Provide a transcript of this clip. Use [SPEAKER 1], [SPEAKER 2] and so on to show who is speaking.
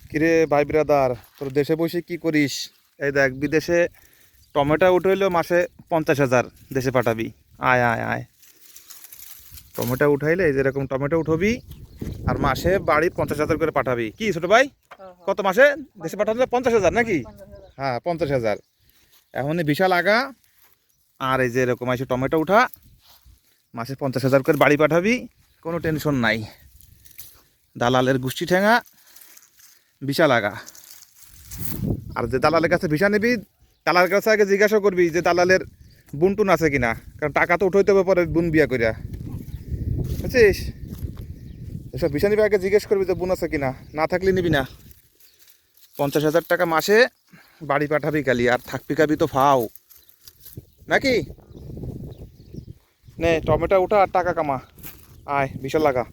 [SPEAKER 1] কিরে ভাই ব্রাদার, তোর দেশে বসে কি করিস? এই দেখ, বিদেশে টমেটো উঠাইলেও মাসে 50,000 দেশে পাঠাবি। আয় আয় আয়, টমেটো উঠাইলে এই যেরকম টমেটো উঠবি আর মাসে বাড়ি 50,000 করে পাঠাবি। কি ছোট ভাই, কত মাসে দেশে পাঠালে? 50,000 নাকি? হ্যাঁ, 50,000। এখনই বিশাল আগা। আর এই যে এরকম এসে টমেটো উঠা, মাসে 50,000 করে বাড়ি পাঠাবি, কোনো টেনশন নাই। দালালের গোষ্ঠী ঠেঙা বিশাল আগা। আর যে দালালের কাছে ভিসা নিবি, দালালের কাছে আগে জিজ্ঞাসা করবি যে দালালের বুন টুন আছে কিনা, কারণ টাকা তো উঠাইতে হবে পরে বুন বিয়া করিয়া, বুঝছিস? এসব ভিসা নিবি আগে জিজ্ঞেস করবি যে বুন আছে কিনা, না থাকলে নিবি না। 50,000 টাকা মাসে বাড়ি পাঠাবি খালি, আর থাকবি খাবি তো ফাও নাকি? নে টমেটো উঠা আর টাকা কামা। আয়, বিশাল লাগা।